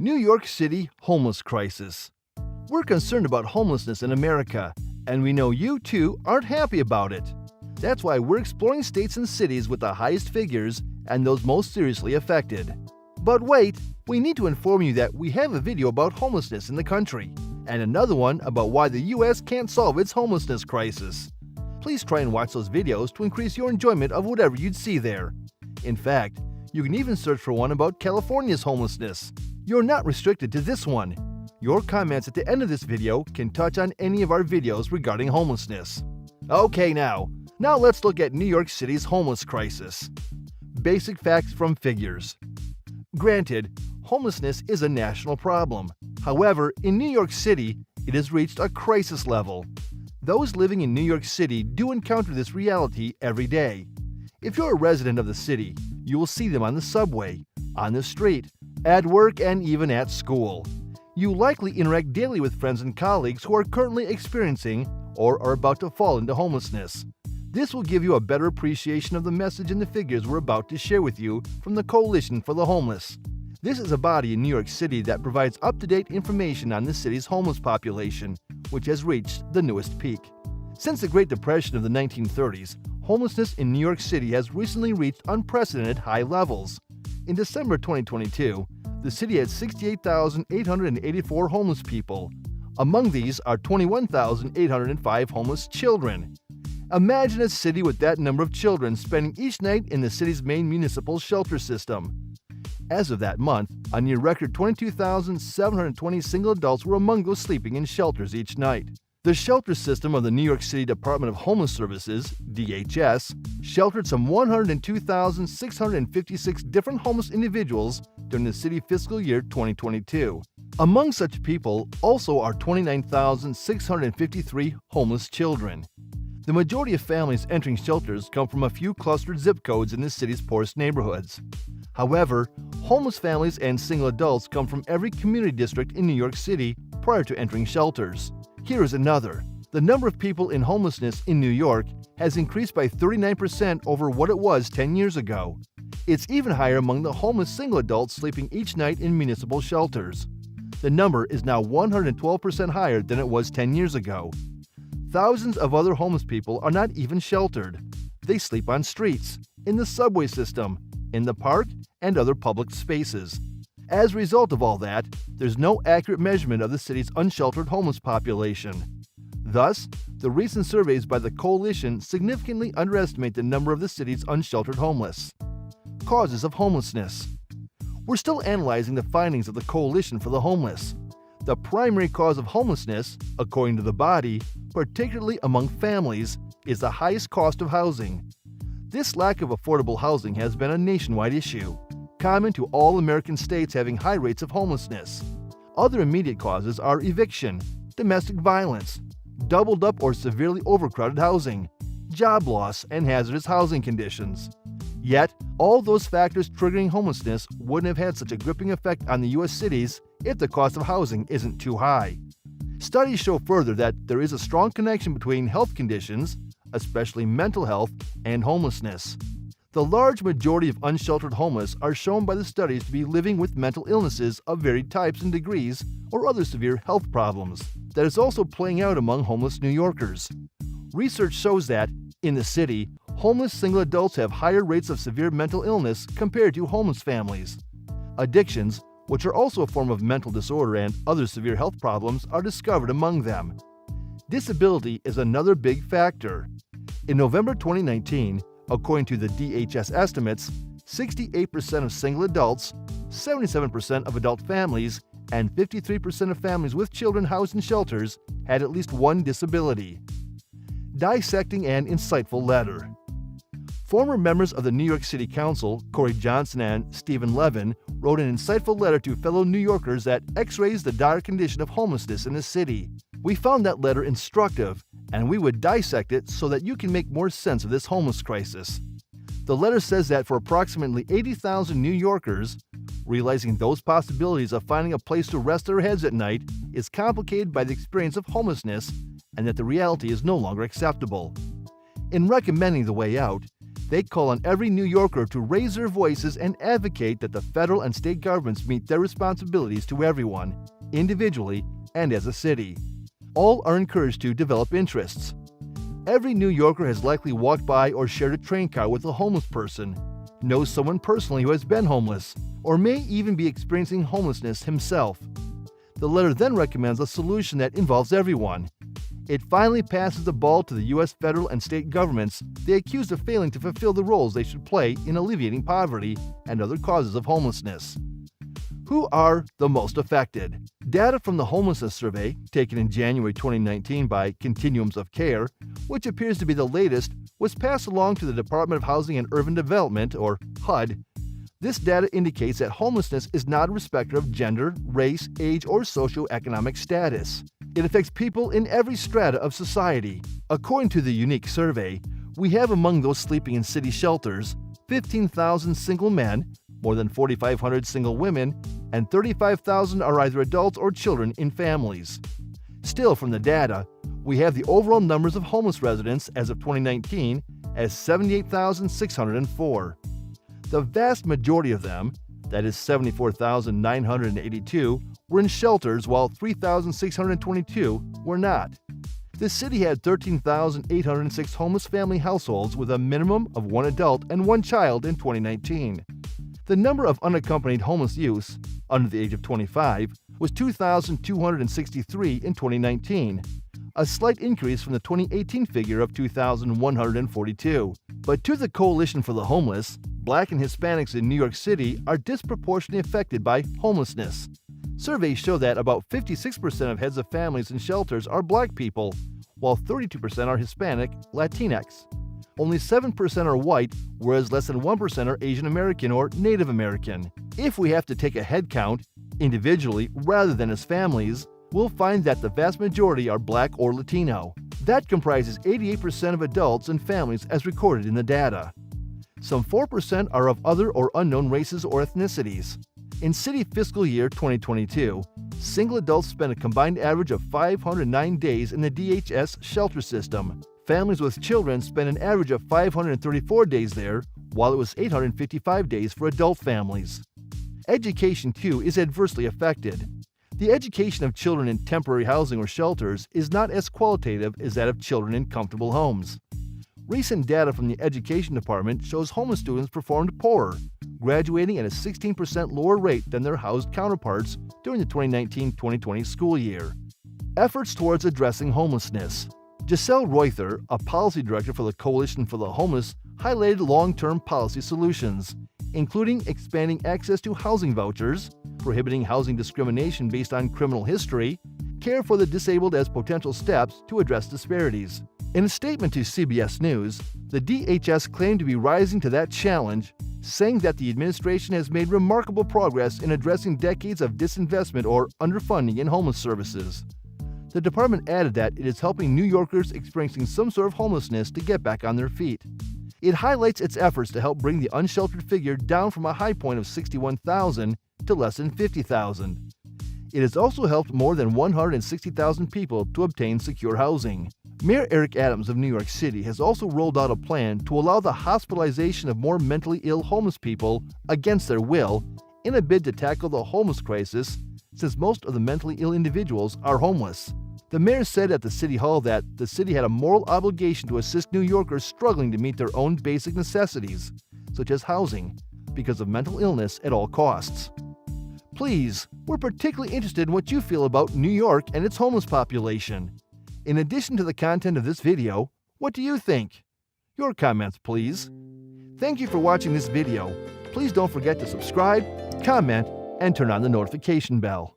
New York City homeless crisis. We're concerned about homelessness in America, and we know you too aren't happy about it. That's why we're exploring states and cities with the highest figures and those most seriously affected. But wait, we need to inform you that we have a video about homelessness in the country, and another one about why the US can't solve its homelessness crisis. Please try and watch those videos to increase your enjoyment of whatever you'd see there. In fact, you can even search for one about California's homelessness. You're not restricted to this one. Your comments at the end of this video can touch on any of our videos regarding homelessness. Okay, now let's look at New York City's homeless crisis. Basic facts from figures. Granted, homelessness is a national problem. However, in New York City, it has reached a crisis level. Those living in New York City do encounter this reality every day. If you're a resident of the city, you will see them on the subway, on the street, at work, and even at school. You likely interact daily with friends and colleagues who are currently experiencing or are about to fall into homelessness. This will give you a better appreciation of the message and the figures we're about to share with you from the Coalition for the Homeless. This is a body in New York City that provides up-to-date information on the city's homeless population, which has reached the newest peak. Since the Great Depression of the 1930s, homelessness in New York City has recently reached unprecedented high levels. In December 2022, the city had 68,884 homeless people. Among these are 21,805 homeless children. Imagine a city with that number of children spending each night in the city's main municipal shelter system. As of that month, a near-record 22,720 single adults were among those sleeping in shelters each night. The shelter system of the New York City Department of Homeless Services, DHS, sheltered some 102,656 different homeless individuals during the city fiscal year 2022. Among such people also are 29,653 homeless children. The majority of families entering shelters come from a few clustered zip codes in the city's poorest neighborhoods. However, homeless families and single adults come from every community district in New York City prior to entering shelters. Here is another. The number of people in homelessness in New York has increased by 39% over what it was 10 years ago. It's even higher among the homeless single adults sleeping each night in municipal shelters. The number is now 112% higher than it was 10 years ago. Thousands of other homeless people are not even sheltered. They sleep on streets, in the subway system, in the park, and other public spaces. As a result of all that, there's no accurate measurement of the city's unsheltered homeless population. Thus, the recent surveys by the Coalition significantly underestimate the number of the city's unsheltered homeless. Causes of homelessness. We're still analyzing the findings of the Coalition for the Homeless. The primary cause of homelessness, according to the body, particularly among families, is the highest cost of housing. This lack of affordable housing has been a nationwide issue, common to all American states having high rates of homelessness. Other immediate causes are eviction, domestic violence, doubled up or severely overcrowded housing, job loss, and hazardous housing conditions. Yet, all those factors triggering homelessness wouldn't have had such a gripping effect on the U.S. cities if the cost of housing isn't too high. Studies show further that there is a strong connection between health conditions, especially mental health, and homelessness. The large majority of unsheltered homeless are shown by the studies to be living with mental illnesses of varied types and degrees or other severe health problems. That is also playing out among homeless New Yorkers. Research shows that, in the city, homeless single adults have higher rates of severe mental illness compared to homeless families. Addictions, which are also a form of mental disorder and other severe health problems, are discovered among them. Disability is another big factor. In November 2019, according to the DHS estimates, 68% of single adults, 77% of adult families, and 53% of families with children housed in shelters had at least one disability. Dissecting an insightful letter. Former members of the New York City Council, Corey Johnson and Stephen Levin, wrote an insightful letter to fellow New Yorkers that x-rays the dire condition of homelessness in the city. We found that letter instructive, and we would dissect it so that you can make more sense of this homeless crisis. The letter says that for approximately 80,000 New Yorkers, realizing those possibilities of finding a place to rest their heads at night is complicated by the experience of homelessness and that the reality is no longer acceptable. In recommending the way out, They call on every New Yorker to raise their voices and advocate that the federal and state governments meet their responsibilities to everyone, individually and as a city. All are encouraged to develop interests. Every New Yorker has likely walked by or shared a train car with a homeless person, knows someone personally who has been homeless, or may even be experiencing homelessness himself. The letter then recommends a solution that involves everyone. It finally passes the ball to the U.S. federal and state governments they accuse of failing to fulfill the roles they should play in alleviating poverty and other causes of homelessness. Who are the most affected? Data from the Homelessness Survey, taken in January 2019 by Continuums of Care, which appears to be the latest, was passed along to the Department of Housing and Urban Development, or HUD. This data indicates that homelessness is not a respecter of gender, race, age, or socioeconomic status. It affects people in every strata of society. According to the unique survey, we have among those sleeping in city shelters 15,000 single men, more than 4,500 single women, and 35,000 are either adults or children in families. Still, from the data, we have the overall numbers of homeless residents as of 2019 as 78,604. The vast majority of them, that is 74,982, were in shelters while 3,622 were not. The city had 13,806 homeless family households with a minimum of one adult and one child in 2019. The number of unaccompanied homeless youths, under the age of 25, was 2,263 in 2019, a slight increase from the 2018 figure of 2,142. But to the Coalition for the Homeless, Black and Hispanics in New York City are disproportionately affected by homelessness. Surveys show that about 56% of heads of families in shelters are Black people, while 32% are Hispanic, Latinx. Only 7% are white, whereas less than 1% are Asian American or Native American. If we have to take a head count, individually rather than as families, we'll find that the vast majority are Black or Latino. That comprises 88% of adults and families as recorded in the data. Some 4% are of other or unknown races or ethnicities. In city fiscal year 2022, single adults spent a combined average of 509 days in the DHS shelter system. Families with children spent an average of 534 days there, while it was 855 days for adult families. Education, too, is adversely affected. The education of children in temporary housing or shelters is not as qualitative as that of children in comfortable homes. Recent data from the Education Department shows homeless students performed poorer, graduating at a 16% lower rate than their housed counterparts during the 2019-2020 school year. Efforts towards addressing homelessness. Giselle Reuther, a policy director for the Coalition for the Homeless, highlighted long-term policy solutions, including expanding access to housing vouchers, prohibiting housing discrimination based on criminal history, care for the disabled as potential steps to address disparities. In a statement to CBS News, the DHS claimed to be rising to that challenge, saying that the administration has made remarkable progress in addressing decades of disinvestment or underfunding in homeless services. The department added that it is helping New Yorkers experiencing some sort of homelessness to get back on their feet. It highlights its efforts to help bring the unsheltered figure down from a high point of 61,000 to less than 50,000. It has also helped more than 160,000 people to obtain secure housing. Mayor Eric Adams of New York City has also rolled out a plan to allow the hospitalization of more mentally ill homeless people against their will in a bid to tackle the homeless crisis, since most of the mentally ill individuals are homeless. The mayor said at the City Hall that the city had a moral obligation to assist New Yorkers struggling to meet their own basic necessities, such as housing, because of mental illness at all costs. Please, we're particularly interested in what you feel about New York and its homeless population. In addition to the content of this video, what do you think? Your comments, please. Thank you for watching this video. Please don't forget to subscribe, comment, and turn on the notification bell.